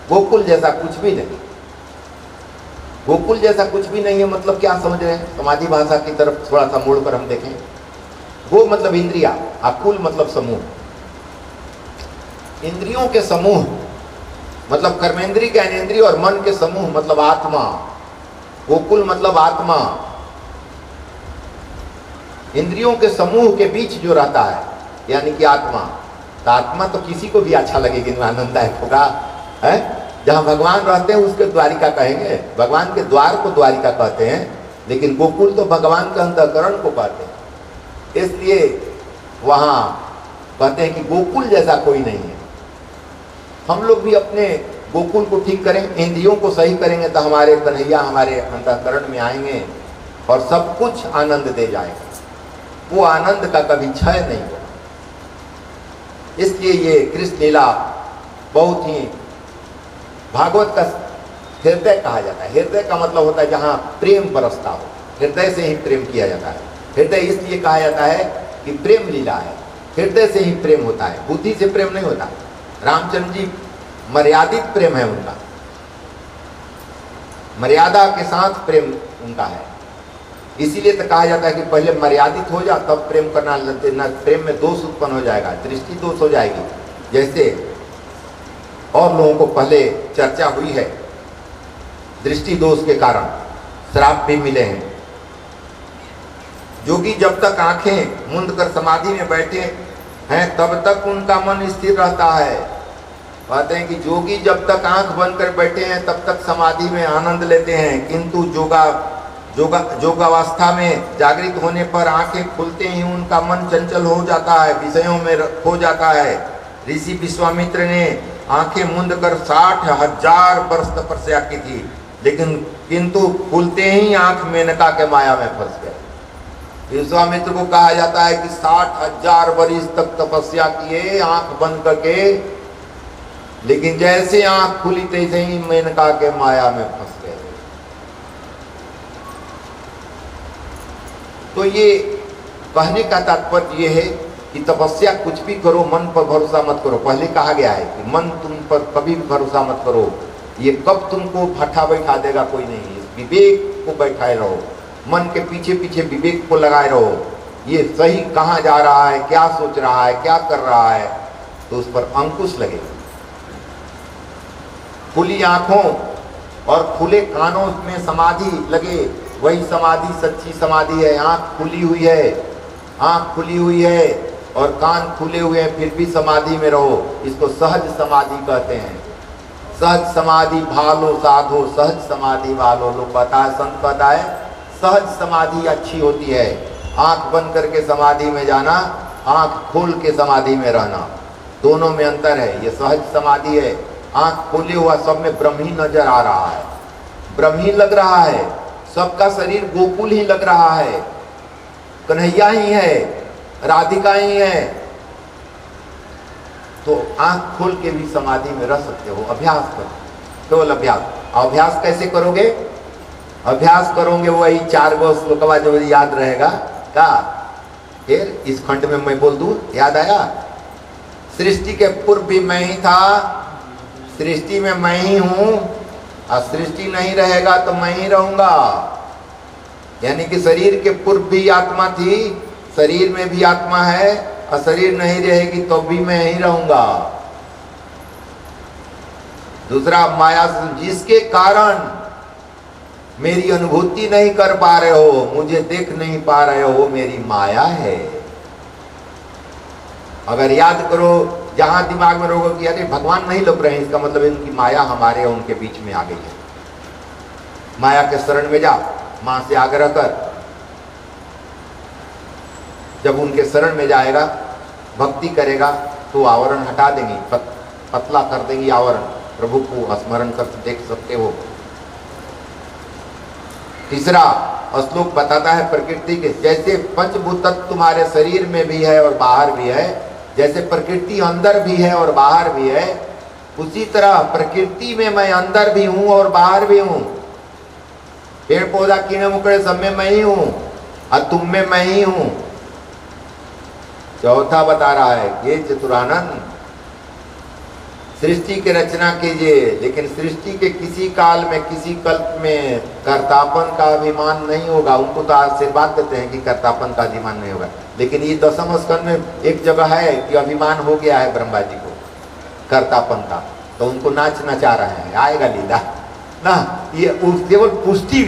गोकुल जैसा कुछ भी नहीं। गोकुल जैसा कुछ भी नहीं है मतलब क्या समझ रहे हैं? समाधि भाषा की तरफ थोड़ा सा मोड़ कर हम देखें। गो मतलब इंद्रिया, अकुल मतलब समूह। इंद्रियों के समूह मतलब कर्मेंद्रिय, ज्ञानेंद्रिय और मन के समूह मतलब आत्मा। गोकुल मतलब आत्मा। इंद्रियों के समूह के बीच जो रहता है यानी कि आत्मा। तो आत्मा तो किसी को भी अच्छा लगेगी, आनंददायक होगा है। जहां भगवान रहते हैं उसके द्वारिका कहेंगे, भगवान के द्वार को द्वारिका कहते हैं, लेकिन गोकुल तो भगवान के अंतःकरण को कहते हैं। इसलिए वहां कहते हैं कि गोकुल जैसा कोई नहीं है। हम लोग भी अपने गोकुल को ठीक करें, इंद्रियों को सही करेंगे तो हमारे कन्हैया हमारे अंतःकरण में आएंगे और सब कुछ आनंद दे जाएगा। वो आनंद का कभी क्षय नहीं होगा। इसलिए ये कृष्ण लीला बहुत ही भागवत का हृदय कहा जाता है। हृदय का मतलब होता है जहाँ प्रेम बरसता हो, हृदय से ही प्रेम किया जाता है। हृदय इसलिए कहा जाता है कि प्रेम लीला है, हृदय से ही प्रेम होता है, बुद्धि से प्रेम नहीं होता। रामचंद्र जी मर्यादित प्रेम है उनका, मर्यादा के साथ प्रेम उनका है। इसीलिए तो कहा जाता है कि पहले मर्यादित हो जा तब प्रेम करना लगते, न प्रेम में दोष उत्पन्न हो जाएगा, दृष्टि दोष हो जाएगी। जैसे और लोगों को पहले चर्चा हुई है, दृष्टि दोष के कारण श्राप भी मिले हैं। योगी जब तक आंखें मूंद कर समाधि में बैठे हैं तब तक उनका मन स्थिर रहता है। कहते हैं कि जोगी जब तक आंख बंद कर बैठे हैं तब तक समाधि में आनंद लेते हैं, किंतु जोगावस्था में जागृत होने पर आंखें खुलते ही उनका मन चंचल हो जाता है, विषयों में खो जाता है। ऋषि विश्वामित्र ने आंखें मूंद कर 60,000 वर्ष तपस्या की थी, लेकिन किंतु खुलते ही आंख मेनका के माया में फंस गए। विश्वामित्र को कहा जाता है कि 60,000 वर्ष तक तपस्या किए आंख बंद करके, लेकिन जैसे आंख खुली तैसे ही मेनका के माया में फंस गए। तो ये कहने का तात्पर्य ये है कि तपस्या कुछ भी करो, मन पर भरोसा मत करो। पहले कहा गया है कि मन तुम पर कभी भी भरोसा मत करो, ये कब तुमको भट्ठा बैठा देगा कोई नहीं। विवेक को बैठाए रहो, मन के पीछे पीछे विवेक को लगाए रहो, ये सही कहाँ जा रहा है, क्या सोच रहा है, क्या कर रहा है, तो उस पर अंकुश लगेगा। खुली आंखों और खुले कानों में समाधि लगे, वही समाधि सच्ची समाधि है। आंख खुली हुई है, आंख खुली हुई है और कान खुले हुए हैं, फिर भी समाधि में रहो, इसको सहज समाधि कहते हैं। सहज समाधि भालो साधो, सहज समाधि भालो। लोग कहता है, संत कहता है सहज समाधि अच्छी होती है। आंख बंद करके समाधि में जाना, आंख खोल के समाधि में रहना, दोनों में अंतर है। ये सहज समाधि है, आंख खोले हुआ सब में ब्रह्म ही नजर आ रहा है, ब्रह्म ही लग रहा है, सबका शरीर गोकुल ही लग रहा है, कन्हैया ही है, राधिका ही है। तो आंख खोल के भी समाधि में रह सकते हो। अभ्यास करो, केवल अभ्यास। अभ्यास कैसे करोगे? अभ्यास करोगे वही 4 गो श्लोकवा जो याद रहेगा क्या? फिर इस खंड में मैं बोल दूं, याद आया? सृष्टि के पूर्व भी मैं ही था, सृष्टि में मैं ही हूं, और सृष्टि नहीं रहेगा तो मैं ही रहूंगा। यानी कि शरीर के पूर्व भी आत्मा थी, शरीर में भी आत्मा है, और शरीर नहीं रहेगी तो भी मैं ही रहूंगा। दूसरा, माया जिसके कारण मेरी अनुभूति नहीं कर पा रहे हो, मुझे देख नहीं पा रहे हो, वो मेरी माया है। अगर याद करो, जहां दिमाग में रहोगे कि अरे भगवान नहीं लग रहे हैं, इसका मतलब इनकी माया हमारे और उनके बीच में आ गई है। माया के शरण में जा, मां से आग्रह कर। जब उनके शरण में जाएगा, भक्ति करेगा, तो आवरण हटा देंगी, पतला कर देंगी आवरण। प्रभु को स्मरण कर देख सकते हो। तीसरा श्लोक बताता है प्रकृति के, जैसे पंचभूत तत्व तुम्हारे शरीर में भी है और बाहर भी है, जैसे प्रकृति अंदर भी है और बाहर भी है, उसी तरह प्रकृति में मैं अंदर भी हूं और बाहर भी हूं। पेड़ पौधा कीड़े मकोड़े सब में मैं ही हूं, और तुम में मैं ही हूं। चौथा बता रहा है, ये चतुरानंद सृष्टि की रचना कीजिए, लेकिन सृष्टि के किसी काल में किसी कल्प में कर्तापन का अभिमान नहीं होगा। उनको तो आशीर्वाद देते हैं कि कर्तापन का अभिमान नहीं होगा, लेकिन ये दसम स्कंद में एक जगह है कि अभिमान हो गया है ब्रह्मा जी को कर्तापन का, तो उनको नाच नचा रहे हैं। आएगा लीला ना, ये केवल पुष्टि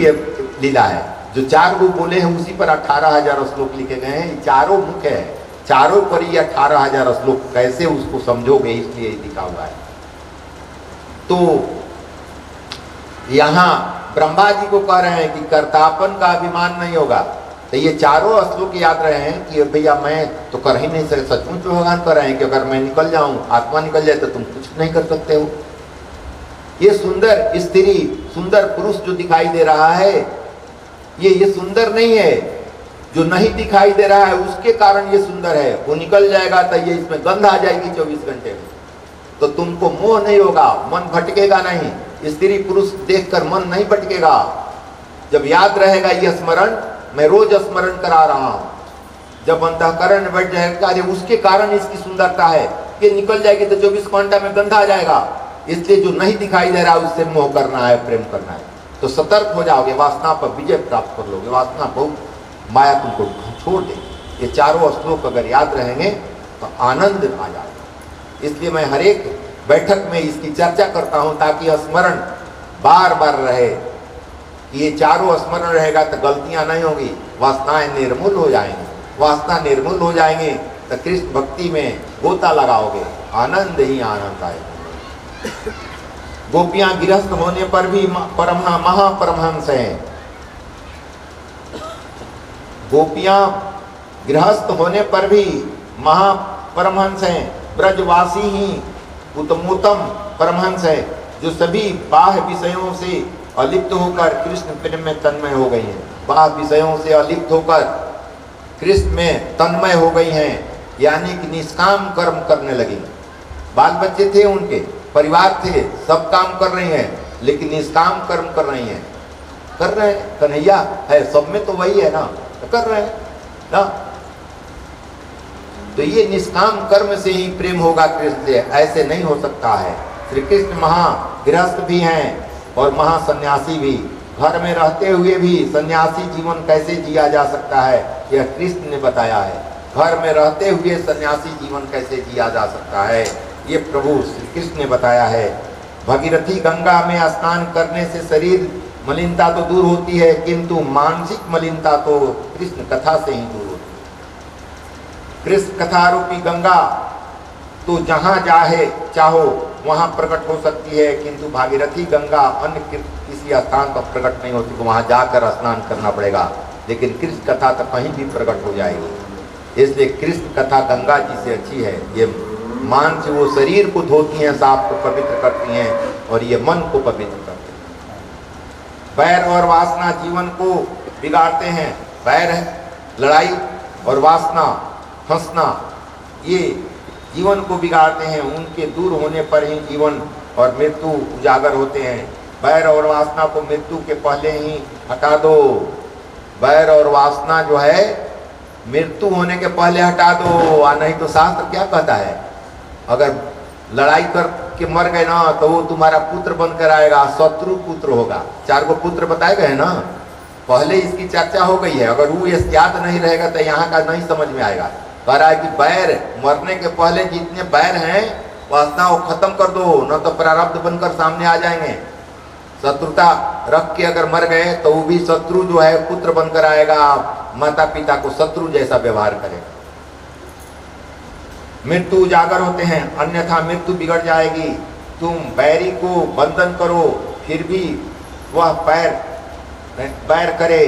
लीला है। जो 4 रूप बोले हैं उसी पर 18,000 श्लोक लिखे गए हैं। चारों मुख्य है, चारों पर ही 18,000 श्लोक, कैसे उसको समझोगे इसलिए लिखा हुआ है। तो यहाँ ब्रह्मा जी को कह रहे हैं कि कर्तापन का अभिमान नहीं होगा। तो ये चारों श्लोक याद रहे हैं कि भैया मैं तो कर ही नहीं सकता। सचमुच भगवान कह रहे हैं कि अगर मैं निकल जाऊं, आत्मा निकल जाए, तो तुम कुछ नहीं कर सकते हो। ये सुंदर स्त्री, सुंदर पुरुष जो दिखाई दे रहा है, ये सुंदर नहीं है। जो नहीं दिखाई दे रहा है उसके कारण ये सुंदर है। वो निकल जाएगा तो ये इसमें गंध आ जाएगी 24 घंटे में, तो तुमको मोह नहीं होगा, मन भटकेगा नहीं। स्त्री पुरुष देखकर मन नहीं भटकेगा। जब याद रहेगा ये स्मरण, मैं रोज स्मरण करा रहा हूं। जब अंतःकरण में बैठ जाएगा, अरे उसके कारण इसकी सुंदरता है, ये निकल जाएगी तो 24 घंटा में गंध आ जाएगा। इसलिए जो नहीं दिखाई दे रहा है उससे मोह करना है, प्रेम करना है। तो सतर्क हो जाओगे, वासना पर विजय प्राप्त कर लोगे। वासना बहुत माया तुमको छोड़ देगी। ये चारों श्लोक अगर याद रहेंगे तो आनंद आ जाएगा। इसलिए मैं हर एक बैठक में इसकी चर्चा करता हूं, ताकि स्मरण बार बार रहे। ये चारों स्मरण रहेगा तो गलतियां नहीं होगी, वासनाएं निर्मूल हो जाएंगी। वासना निर्मूल हो जाएंगे तो कृष्ण भक्ति में गोता लगाओगे, आनंद ही आनंद आएगा। गोपियां गृहस्थ होने पर भी महापरमहंस हैं। गोपियां गृहस्थ होने पर भी महापरमहंस हैं। ब्रजवासी ही उत्तमोत्तम परमहंस है, जो सभी बाह्य विषयों से अलिप्त होकर कृष्ण प्रेम में तन्मय हो गई हैं। बाह्य विषयों से अलिप्त होकर कृष्ण में तन्मय हो गई हैं, यानी कि निष्काम कर्म करने लगी। बाल बच्चे थे, उनके परिवार थे, सब काम कर रही हैं, लेकिन निष्काम कर्म कर रही हैं। कर रहे हैं, कन्हैया है सब में, तो वही है ना, तो कर रहे हैं ना। तो ये निष्काम कर्म से ही प्रेम होगा कृष्ण से, ऐसे नहीं हो सकता है। श्री कृष्ण महागृहस्थ भी हैं और महासन्यासी भी। घर में रहते हुए भी सन्यासी जीवन कैसे जिया जा सकता है, यह कृष्ण ने बताया है। घर में रहते हुए सन्यासी जीवन कैसे जिया जा सकता है, ये प्रभु श्री कृष्ण ने बताया है। भगीरथी गंगा में स्नान करने से शरीर मलिनता तो दूर होती है, किंतु मानसिक मलिनता तो कृष्ण कथा से ही दूर होती है। कृष्ण कथा रूपी गंगा तो जहाँ चाहो वहाँ प्रकट हो सकती है, किंतु भागीरथी गंगा अन्य किसी स्थान पर प्रकट नहीं होती, तो वहाँ जाकर स्नान करना पड़ेगा। लेकिन कृष्ण कथा तो कहीं भी प्रकट हो जाएगी। इसलिए कृष्ण कथा गंगा जी से अच्छी है। ये मान से वो शरीर को धोती हैं, साफ को पवित्र करती हैं, और ये मन को पवित्र करती हैं। बैर और वासना जीवन को बिगाड़ते हैं। बैर है लड़ाई, और वासना हंसना, ये जीवन को बिगाड़ते हैं। उनके दूर होने पर ही जीवन और मृत्यु उजागर होते हैं। बैर और वासना को मृत्यु के पहले ही हटा दो। बैर और वासना जो है मृत्यु होने के पहले हटा दो, और नहीं तो शास्त्र क्या कहता है, अगर लड़ाई करके मर गए ना तो वो तुम्हारा पुत्र बनकर आएगा, शत्रु पुत्र होगा। 4 को पुत्र बताए गए ना, पहले इसकी चर्चा हो गई है। अगर वो ये याद नहीं रहेगा तो यहाँ का नहीं समझ में आएगा। कह रहा है कि बैर मरने के पहले जितने बैर हैं वासना वो खत्म कर दो, न तो प्रारब्ध बनकर सामने आ जाएंगे। शत्रुता रख के अगर मर गए तो वो भी शत्रु जो है पुत्र बनकर आएगा, माता पिता को शत्रु जैसा व्यवहार करेगा। मृत्यु उजागर होते हैं, अन्यथा मृत्यु बिगड़ जाएगी। तुम बैरी को बंधन करो, फिर भी वह बैर करे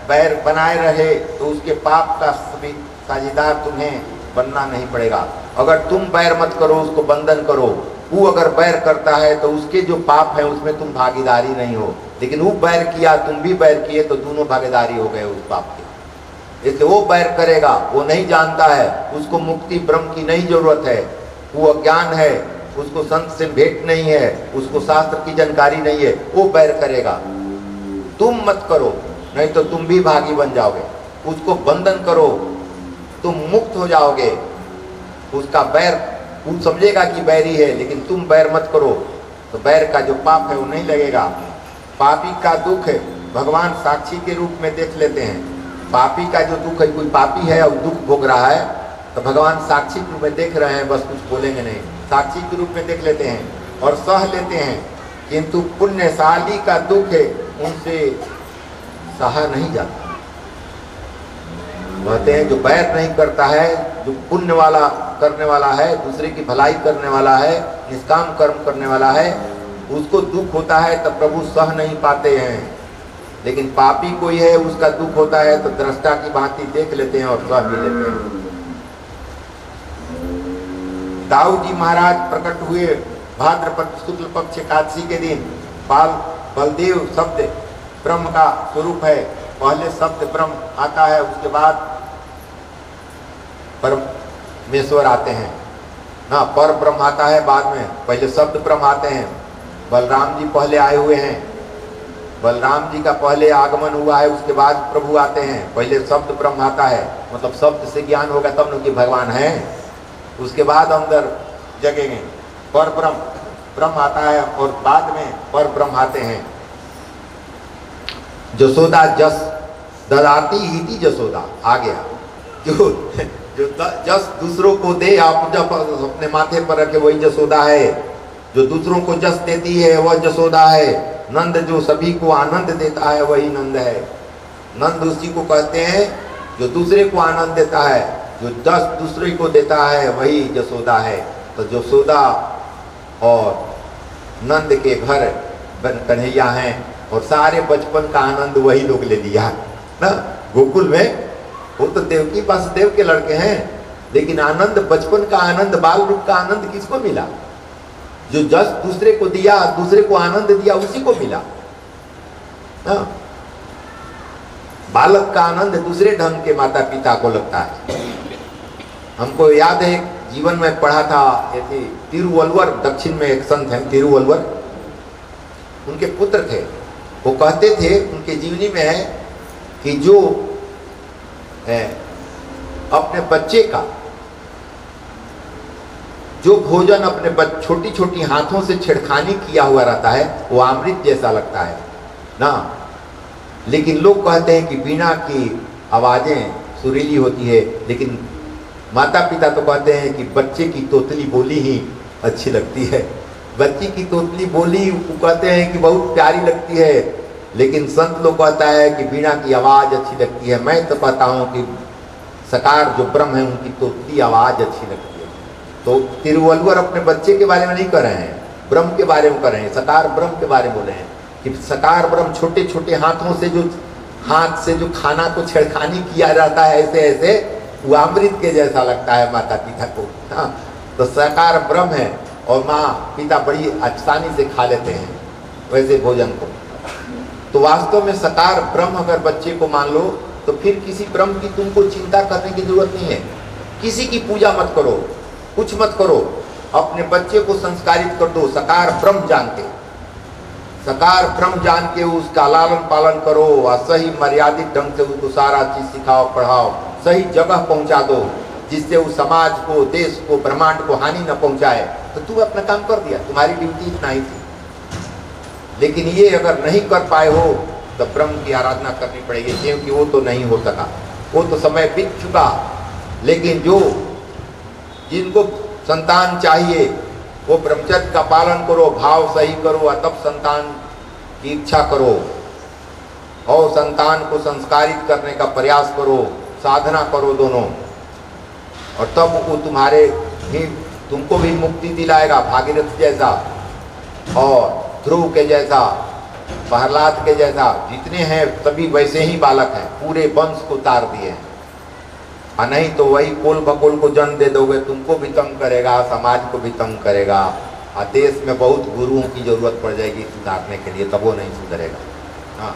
बैर बनाए रहे, तो उसके पाप का सभी साझेदार तुम्हें बनना नहीं पड़ेगा। अगर तुम बैर मत करो, उसको बंधन करो। वो अगर बैर करता है तो उसके जो पाप है उसमें तुम भागीदारी नहीं हो, लेकिन वो बैर किया, तुम भी बैर किए, तो दोनों भागीदारी हो गए उस पाप के। इसलिए वो बैर करेगा, वो नहीं जानता है, उसको मुक्ति ब्रह्म की नहीं जरूरत है, वो अज्ञान है, उसको संत से भेंट नहीं है, उसको शास्त्र की जानकारी नहीं है, वो बैर करेगा। तुम मत करो, नहीं तो तुम भी भागी बन जाओगे। उसको बंधन करो, तुम मुक्त हो जाओगे। उसका बैर वो समझेगा कि बैरी है, लेकिन तुम बैर मत करो तो बैर का जो पाप है वो नहीं लगेगा। पापी का दुख है भगवान साक्षी के रूप में देख लेते हैं। पापी का जो दुख है, कोई पापी है और दुख भोग रहा है तो भगवान साक्षी के रूप में देख रहे हैं, बस कुछ बोलेंगे नहीं, साक्षी के रूप में देख लेते हैं और सह लेते हैं। किंतु पुण्यशाली का दुख है उनसे सहा नहीं जाता। कहते हैं जो बैर नहीं करता है, जो पुण्य वाला करने वाला है, दूसरे की भलाई करने वाला है, निष्काम कर्म करने वाला है, उसको दुख होता है तब प्रभु सह नहीं पाते हैं। लेकिन पापी कोई है उसका दुख होता है तो दृष्टा की भांति देख लेते हैं और सह भी लेते हैं। दाऊद जी महाराज प्रकट हुए भाद्रपद शुक्ल पक्ष एकादशी के दिन। बलदेव शब्द ब्रह्म का स्वरूप है। पहले शब्द ब्रह्म आता है, उसके बाद परमेश्वर आते हैं ना, पर ब्रह्म आता है बाद में, पहले शब्द ब्रह्म आते हैं। बलराम जी पहले आए हुए हैं, बलराम जी का पहले आगमन हुआ है, उसके बाद प्रभु आते हैं। पहले शब्द ब्रह्म आता है, मतलब शब्द से ज्ञान होगा तब न कि भगवान है, उसके बाद अंदर जगेंगे। पर ब्रह्म आता है और बाद में पर ब्रह्म आते हैं। जसोदा जस ददाती इति जसोदा आ गया। जो जस दूसरों को दे, आप जब अपने माथे पर रखे वही जसोदा है। जो दूसरों को जस देती है वह जसोदा है। नंद जो सभी को आनंद देता है वही नंद है। नंद उसी को कहते हैं जो दूसरे को आनंद देता है, जो जस दूसरे को देता है वही जसोदा है। तो जसोदा और नंद के घर कन्हैया हैं और सारे बचपन का आनंद वही लोग ले लिया ना। गोकुल में वो तो देवकी वासुदेव के लड़के हैं, लेकिन आनंद, बचपन का आनंद, बाल रूप का आनंद किसको मिला? जो जस दूसरे को दिया, दूसरे को आनंद दिया, उसी को मिला ना। बालक का आनंद दूसरे ढंग के माता पिता को लगता है। हमको याद है जीवन में पढ़ा था, तिरुवल्वर, दक्षिण में एक संत हैं तिरुवल्वर, उनके पुत्र थे। वो कहते थे, उनके जीवनी में है कि जो अपने बच्चे का जो भोजन अपने छोटी छोटी हाथों से छिड़खानी किया हुआ रहता है वो अमृत जैसा लगता है ना। लेकिन लोग कहते हैं कि वीणा की आवाज़ें सुरीली होती है, लेकिन माता पिता तो कहते हैं कि बच्चे की तोतली बोली ही अच्छी लगती है। बच्ची की तोतली बोली कहते हैं कि बहुत प्यारी लगती है, लेकिन संत लोग कहता है कि वीणा की आवाज़ अच्छी लगती है। मैं तो कहता हूँ कि सकार जो ब्रह्म है उनकी तोतली आवाज़ अच्छी लगती है। तो तिरुवल्वर अपने बच्चे के बारे में नहीं कर रहे हैं, ब्रह्म के बारे में कर रहे हैं, सकार ब्रह्म के बारे में बोल रहे हैं कि सकार ब्रह्म छोटे छोटे हाथों से जो हाथ से जो खाना को छेड़खानी किया जाता है, ऐसे ऐसे वो अमृत के जैसा लगता है माता पिता को। हाँ, तो सकार ब्रह्म है और माँ पिता बड़ी आसानी से खा लेते हैं वैसे भोजन को। तो वास्तव में सकार ब्रह्म अगर बच्चे को मान लो तो फिर किसी ब्रह्म की तुमको चिंता करने की जरूरत नहीं है। किसी की पूजा मत करो, कुछ मत करो, अपने बच्चे को संस्कारित कर दो सकार ब्रह्म जान के। सकार ब्रह्म जान के उसका लालन पालन करो और सही मर्यादित ढंग से उसको सारा चीज सिखाओ, पढ़ाओ, सही जगह पहुंचा दो जिससे उस समाज को, देश को, ब्रह्मांड को हानि न पहुंचाए। तो तू अपना काम कर दिया, तुम्हारी ड्यूटी इतना ही थी। लेकिन ये अगर नहीं कर पाए हो तो ब्रह्म की आराधना करनी पड़ेगी, क्योंकि वो तो नहीं हो सका, वो तो समय बीत चुका। लेकिन जो जिनको संतान चाहिए वो ब्रह्मचर्य का पालन करो, भाव सही करो और तब संतान की इच्छा करो और संतान को संस्कारित करने का प्रयास करो, साधना करो दोनों, और तब वो तुम्हारे भी तुमको भी मुक्ति दिलाएगा, भागीरथ जैसा और ध्रुव के जैसा, प्रहलाद के जैसा। जितने हैं सभी वैसे ही बालक हैं, पूरे वंश को उतार दिए हैं। और नहीं तो वही कोल बकोल को जन्म दे दोगे, तुमको भी तंग करेगा, समाज को भी तंग करेगा, और देश में बहुत गुरुओं की जरूरत पड़ जाएगी सुधारने के लिए, तब वो नहीं सुधरेगा। हाँ।